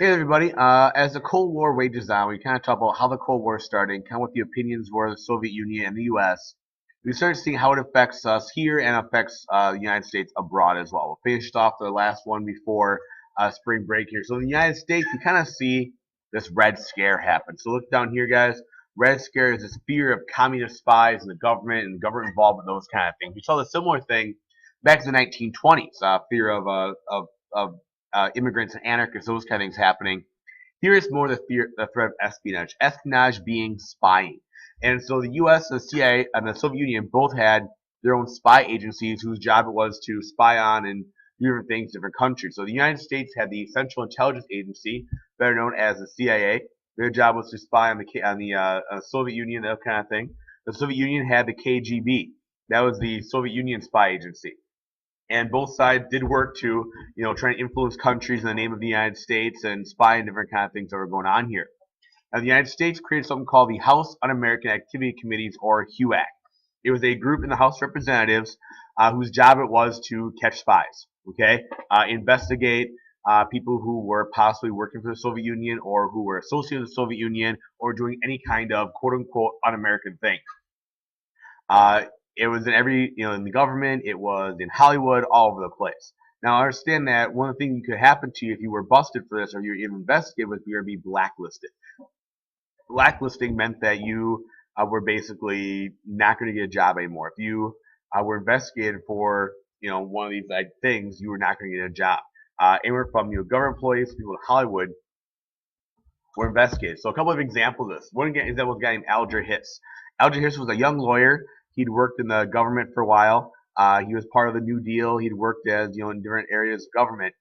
Hey everybody, as the Cold War wages on, we kind of talk about how the Cold War started, kind of what the opinions were of the Soviet Union and the U.S. We started seeing how it affects us here and affects the United States abroad as well. We finished off the last one before spring break here. So in the United States, we kind of see this Red Scare happen. So look down here, guys. Red Scare is this fear of communist spies and the government government involvement, those kind of things. We saw the similar thing back in the 1920s, fear of immigrants and anarchists, those kind of things happening. Here is more the threat of espionage. Espionage being spying. And so the U.S., the CIA, and the Soviet Union both had their own spy agencies whose job it was to spy on and do different things, different countries. So the United States had the Central Intelligence Agency, better known as the CIA. Their job was to spy on the Soviet Union, that kind of thing. The Soviet Union had the KGB. That was the Soviet Union spy agency, and both sides did work to, try to influence countries in the name of the United States and spy on different kind of things that were going on here. Now, the United States created something called the House Un-American Activity Committees, or HUAC. It was a group in the House of Representatives whose job it was to catch spies, okay, investigate people who were possibly working for the Soviet Union or who were associated with the Soviet Union or doing any kind of quote-unquote un-American thing. Uh, it was in in the government, it was in Hollywood, all over the place. Now, I understand that one of the things that could happen to you if you were busted for this or you were even investigated was you were to be blacklisted. Blacklisting meant that you were basically not going to get a job anymore. If you were investigated for, one of these things, you were not going to get a job. Anywhere from government employees, people in Hollywood were investigated. So a couple of examples of this. One example was a guy named Alger Hiss. Alger Hiss was a young lawyer. He'd worked in the government for a while. He was part of the New Deal. He'd worked as in different areas of government,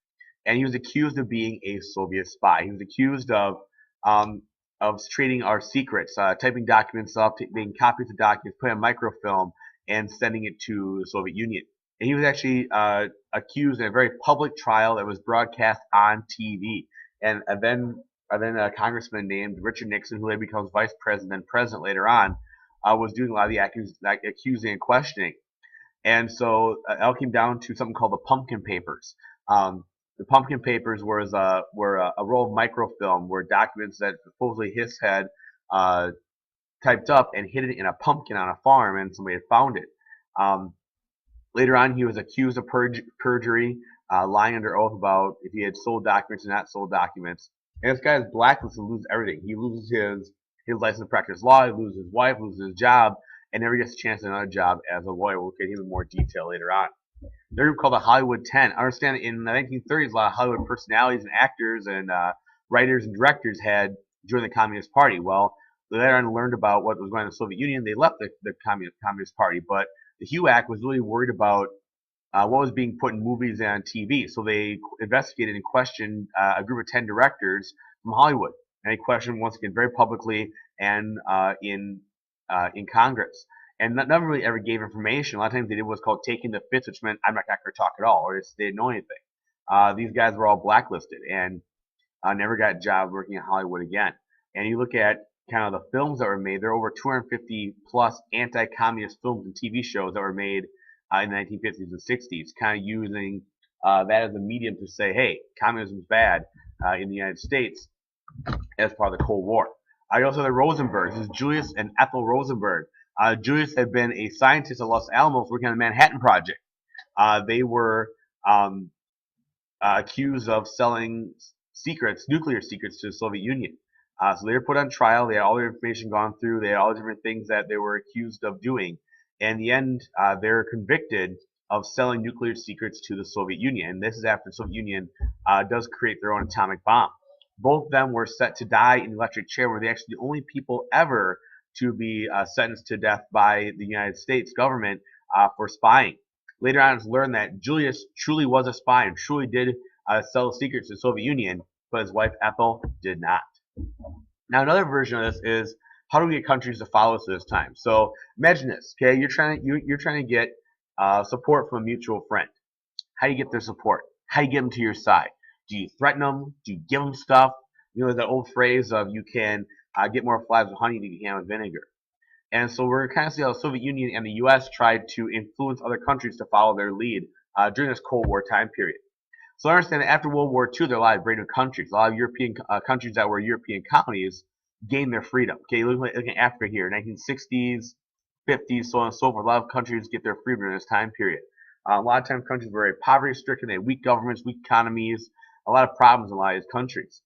and he was accused of being a Soviet spy. He was accused of trading our secrets, typing documents up, making copies of documents, putting on microfilm, and sending it to the Soviet Union. And he was actually accused in a very public trial that was broadcast on TV. And then a congressman named Richard Nixon, who later becomes vice president and president later on, was doing a lot of the accusing and questioning. And so it all came down to something called the Pumpkin Papers. The Pumpkin Papers were a roll of microfilm where documents that supposedly Hiss had typed up and hidden in a pumpkin on a farm, and somebody had found it. Later on, he was accused of perjury, lying under oath about if he had sold documents or not sold documents. And this guy is blacklisted and loses everything. He loses his license to practice law, he loses his wife, loses his job, and never gets a chance at another job as a lawyer. We'll get into more detail later on. They're group called the Hollywood 10. I understand that in the 1930s, a lot of Hollywood personalities and actors and writers and directors had joined the Communist Party. Well, they later on learned about what was going on in the Soviet Union. They left the Communist Party, but the HUAC was really worried about what was being put in movies and on TV. So they investigated and questioned a group of 10 directors from Hollywood. And they questioned once again very publicly and in Congress. And none of them really ever gave information. A lot of times they did what's called taking the fifth, which meant I'm not going to talk at all, or they didn't know anything. These guys were all blacklisted and never got jobs working in Hollywood again. And you look at kind of the films that were made, there are over 250 plus anti-communist films and TV shows that were made in the 1950s and 60s, kind of using that as a medium to say, hey, communism is bad in the United States as part of the Cold War. You also have the Rosenbergs. This is Julius and Ethel Rosenberg. Julius had been a scientist at Los Alamos working on the Manhattan Project. They were accused of selling secrets, nuclear secrets, to the Soviet Union. So they were put on trial. They had all their information gone through. They had all the different things that they were accused of doing. And in the end, they're convicted of selling nuclear secrets to the Soviet Union. And this is after the Soviet Union does create their own atomic bomb. Both of them were set to die in the electric chair, where they actually the only people ever to be sentenced to death by the United States government for spying. Later on, it's learned that Julius truly was a spy and truly did sell secrets to the Soviet Union, but his wife Ethel did not. Now, another version of this is how do we get countries to follow us this time? So imagine this, okay? You're trying to get support from a mutual friend. How do you get their support? How do you get them to your side? Do you threaten them? Do you give them stuff? The old phrase of you can get more flies with honey than you can with vinegar. And so we're kind of see how the Soviet Union and the U.S. tried to influence other countries to follow their lead during this Cold War time period. So I understand that after World War II, there are a lot of brand new countries. A lot of European countries that were European colonies gained their freedom. Okay, looking at Africa here, 1960s, 50s, so on and so forth. A lot of countries get their freedom in this time period. A lot of times countries were very poverty-stricken. They had weak governments, weak economies, a lot of problems in a lot of these countries.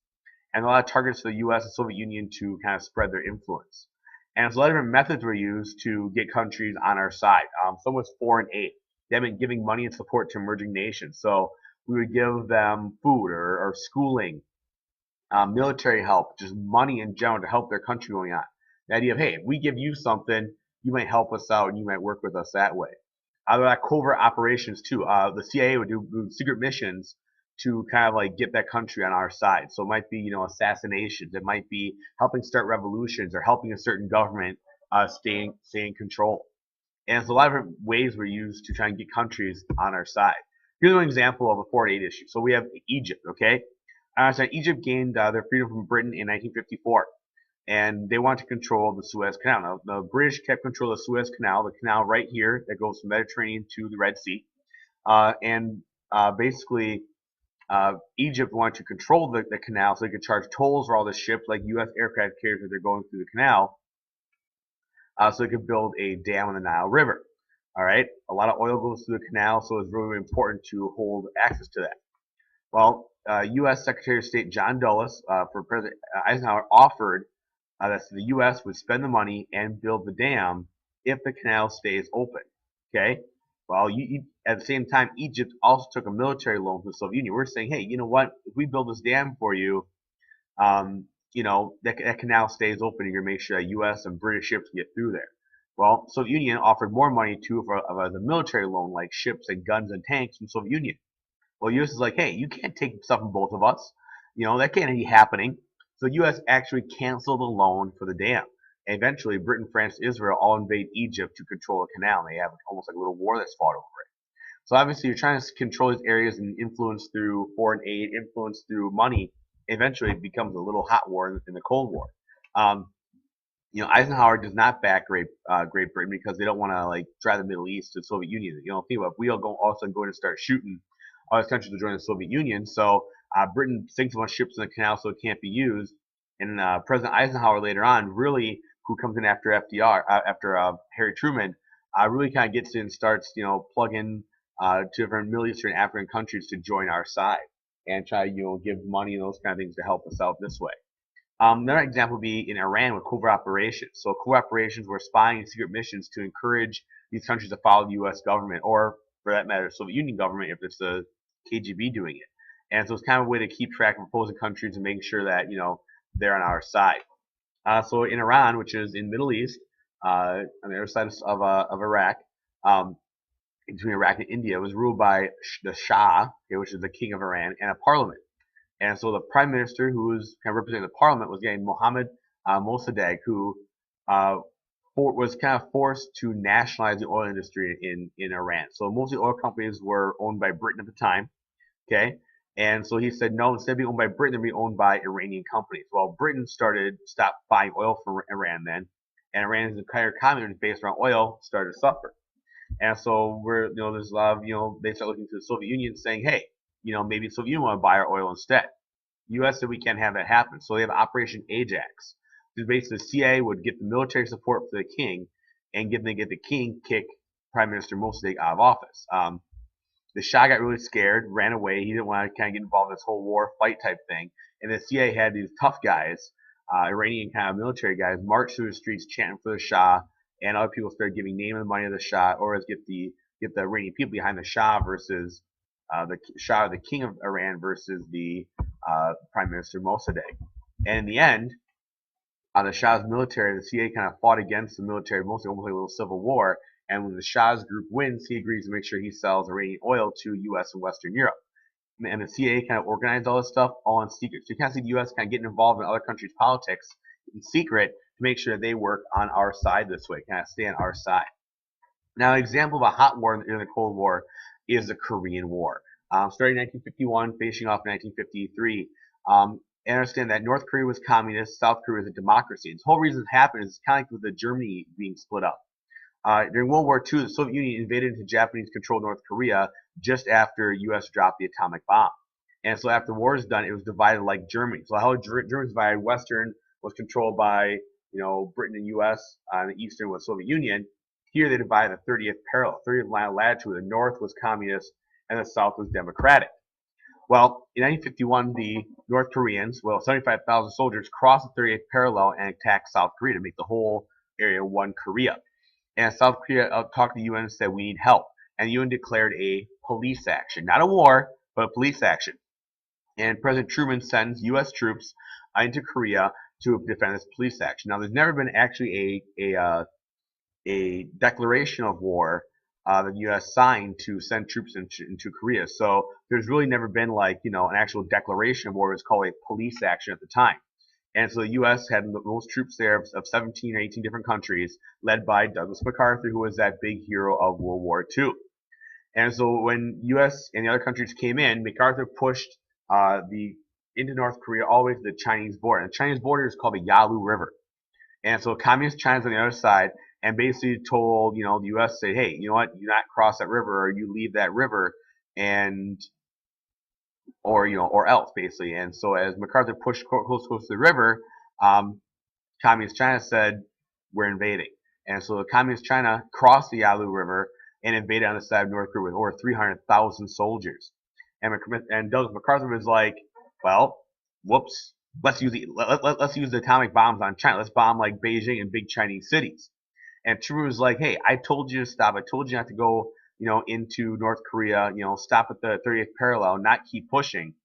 And a lot of targets for the U.S. and Soviet Union to kind of spread their influence. And so a lot of different methods were used to get countries on our side. Some was foreign aid. That meant giving money and support to emerging nations. So we would give them food or schooling, military help, just money in general to help their country going on. The idea of, hey, if we give you something, you might help us out and you might work with us that way. There are covert operations too. The CIA would do secret missions to kind of like get that country on our side. So it might be, assassinations. It might be helping start revolutions or helping a certain government stay in control. And so a lot of different ways were used to try and get countries on our side. Here's an example of a foreign aid issue. So we have Egypt, okay? So Egypt gained their freedom from Britain in 1954, and they wanted to control the Suez Canal. Now, the British kept control of the Suez Canal, the canal right here that goes from the Mediterranean to the Red Sea. Basically, Egypt wanted to control the canal so they could charge tolls for all the ships, like U.S. aircraft carriers that they're going through the canal, so they could build a dam on the Nile River. All right, a lot of oil goes through the canal, so it's really important to hold access to that. Well, U.S. Secretary of State John Dulles for President Eisenhower offered that the U.S. would spend the money and build the dam if the canal stays open. Okay. Well, at the same time, Egypt also took a military loan from the Soviet Union. We're saying, hey, you know what? If we build this dam for you, that canal stays open. You're going to make sure that U.S. and British ships get through there. Well, Soviet Union offered more money too as a military loan, like ships and guns and tanks from Soviet Union. Well, U.S. is like, hey, you can't take stuff from both of us. That can't be happening. So U.S. actually canceled the loan for the dam. And eventually, Britain, France, Israel all invade Egypt to control the canal. They have almost like a little war that's fought over it. So obviously, you're trying to control these areas and influence through foreign aid, influence through money. Eventually, it becomes a little hot war in the Cold War. Eisenhower does not back Great Britain because they don't want to like drive the Middle East to the Soviet Union. Think about it, if we all of a sudden go in and start shooting all these countries to join the Soviet Union. So Britain sinks a bunch of ships in the canal so it can't be used. And President Eisenhower later on, really, who comes in after FDR, after Harry Truman, really kind of gets in and starts, plugging to different Middle Eastern and African countries to join our side and try, give money and those kind of things to help us out this way. Another example would be in Iran with covert operations. So covert operations were spying and secret missions to encourage these countries to follow the U.S. government, or for that matter, Soviet Union government if it's the KGB doing it. And so it's kind of a way to keep track of opposing countries and making sure that they're on our side. So in Iran, which is in the Middle East, on the other side of Iraq, between Iraq and India, it was ruled by the Shah, which is the king of Iran, and a parliament. And so the prime minister, who was kind of representing the parliament, was named Mohammad Mossadegh, who was kind of forced to nationalize the oil industry in Iran. So most of the oil companies were owned by Britain at the time. Okay. And so he said, no, instead of being owned by Britain, they're being owned by Iranian companies. Well, Britain stopped buying oil from Iran then, and Iran's entire economy based around oil started to suffer. And so there's a lot of, they start looking to the Soviet Union saying, hey, maybe the Soviet Union want to buy our oil instead. The U.S. said we can't have that happen. So they have Operation Ajax. So basically the CIA would get the military support for the king and get the king kick Prime Minister Mossadegh out of office. The Shah got really scared, ran away. He didn't want to kind of get involved in this whole war fight type thing. And the CIA had these tough guys, Iranian kind of military guys, march through the streets chanting for the Shah, and other people started giving name and money to the Shah, or as get the Iranian people behind the Shah versus the Shah, the king of Iran, versus the Prime Minister Mossadegh. And in the end, the Shah's military, the CIA kind of fought against the military, mostly almost like a little civil war. And when the Shah's group wins, he agrees to make sure he sells Iranian oil to U.S. and Western Europe. And the CIA kind of organized all this stuff all in secret. So you kind of see the U.S. kind of getting involved in other countries' politics in secret to make sure that they work on our side this way, kind of stay on our side. Now, an example of a hot war in the Cold War is the Korean War. Starting in 1951, finishing off in 1953. And understand that North Korea was communist, South Korea was a democracy. And the whole reason it happened is kind of like with the Germany being split up. During World War II, the Soviet Union invaded into Japanese-controlled North Korea just after U.S. dropped the atomic bomb. And so after the war was done, it was divided like Germany. So how Germany divided, Western was controlled by Britain and U.S. And the Eastern was Soviet Union. Here they divided the 30th parallel, 30th line of latitude. The North was communist and the South was democratic. Well, in 1951, the North Koreans, 75,000 soldiers, crossed the 30th parallel and attacked South Korea to make the whole area one Korea. And South Korea talked to the UN and said, we need help. And the UN declared a police action, not a war, but a police action. And President Truman sends U.S. troops into Korea to defend this police action. Now, there's never been actually a declaration of war that the U.S. signed to send troops into Korea. So there's really never been an actual declaration of war. It was called a police action at the time. And so the U.S. had the most troops there of 17 or 18 different countries, led by Douglas MacArthur, who was that big hero of World War II. And so when U.S. and the other countries came in, MacArthur pushed into North Korea all the way to the Chinese border. And the Chinese border is called the Yalu River. And so communist China's on the other side, and basically told the U.S. say, hey, you know what, you not cross that river, or you leave that river, or else basically. And so as MacArthur pushed close to the river, communist China said, we're invading. And so the communist China crossed the Yalu River and invaded on the side of North Korea with over 300,000 soldiers. And Douglas MacArthur was like, well, whoops, let's use the atomic bombs on China. Let's bomb like Beijing and big Chinese cities. And Truman was like, hey, I told you to stop. I told you not to go, into North Korea. Stop at the 30th parallel, not keep pushing.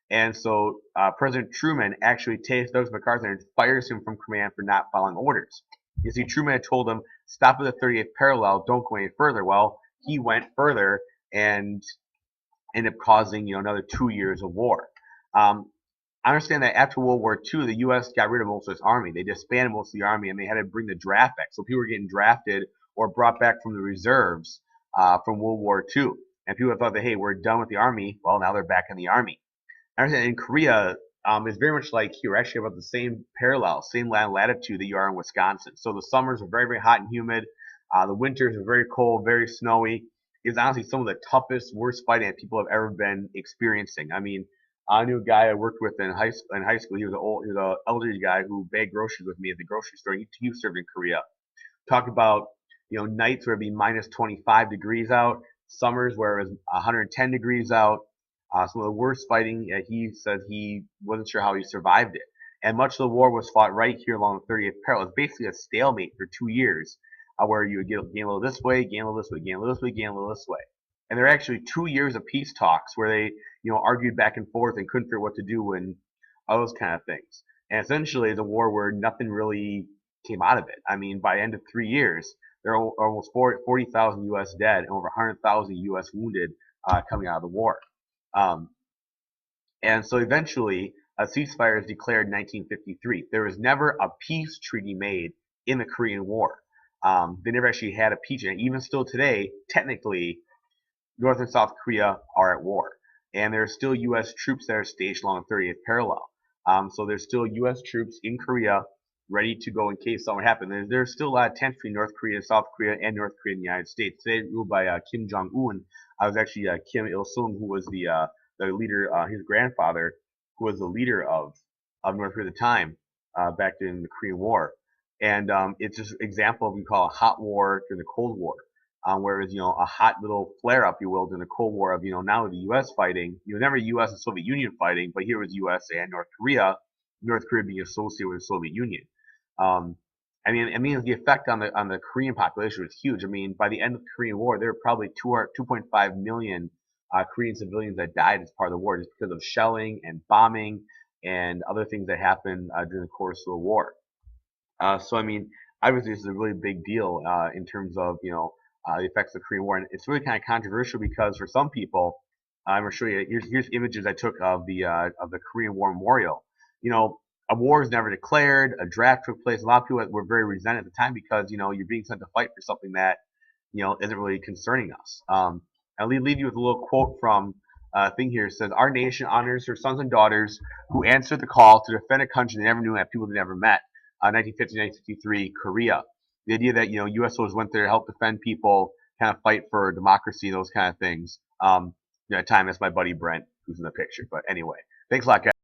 And so President Truman actually takes Douglas MacArthur and fires him from command for not following orders. You see, Truman had told him, stop at the 30th parallel, don't go any further. Well, he went further and ended up causing, another 2 years of war. I understand that after World War II, the U.S. got rid of most of its army. They disbanded most of the army, and they had to bring the draft back. So people were getting drafted or brought back from the reserves from World War II. And people thought that, hey, we're done with the army. Well, now they're back in the army. I understand in Korea, it's very much like here, actually about the same parallel, same latitude that you are in Wisconsin. So the summers are very, very hot and humid. The winters are very cold, very snowy. It's honestly some of the toughest, worst fighting that people have ever been experiencing. I mean, I knew a guy I worked with in high school. He was an elderly guy who bagged groceries with me at the grocery store. He served in Korea. Talked about nights where it'd be minus 25 degrees out, summers where it was 110 degrees out. Some of the worst fighting. He said he wasn't sure how he survived it. And much of the war was fought right here along the 30th parallel. It's basically a stalemate for 2 years, where you would gain a little this way, gain a little this way, gain a little this way, gain a little this way. And there were actually 2 years of peace talks where they argued back and forth and couldn't figure what to do and all those kind of things. And essentially, the war where nothing really came out of it. I mean, by the end of 3 years, there are almost 40,000 U.S. dead and over 100,000 U.S. wounded coming out of the war. And so eventually, a ceasefire is declared in 1953. There was never a peace treaty made in the Korean War. They never actually had a peace, and even still today, technically, North and South Korea are at war. And there are still U.S. troops that are stationed along the 30th parallel. So there's still U.S. troops in Korea ready to go in case something happened. There's still a lot of tension between North Korea, South Korea, and North Korea and the United States. Today, ruled by Kim Jong-un. I was actually Kim Il-sung, who was the leader, his grandfather, who was the leader of North Korea at the time, back during the Korean War. And it's just an example of what we call a hot war during the Cold War. Whereas, a hot little flare-up, you will, during the Cold War of, now the U.S. fighting, never U.S. and Soviet Union fighting, but here was U.S. and North Korea being associated with the Soviet Union. I mean, the effect on the Korean population was huge. I mean, by the end of the Korean War, there were probably 2.5 million Korean civilians that died as part of the war just because of shelling and bombing and other things that happened during the course of the war. So, I mean, obviously, this is a really big deal in terms of, the effects of the Korean War. And it's really kind of controversial because for some people, I'm going to show you, here's images I took of the Korean War memorial. A war is never declared, a draft took place. A lot of people were very resented at the time because, you're being sent to fight for something that, isn't really concerning us. I'll leave you with a little quote from a thing here. It says, our nation honors her sons and daughters who answered the call to defend a country they never knew and have people they never met. 1950-1953, Korea. The idea that, U.S. soldiers went there to help defend people, kind of fight for democracy, those kind of things. At the time, that's my buddy Brent, who's in the picture. But anyway, thanks a lot, guys.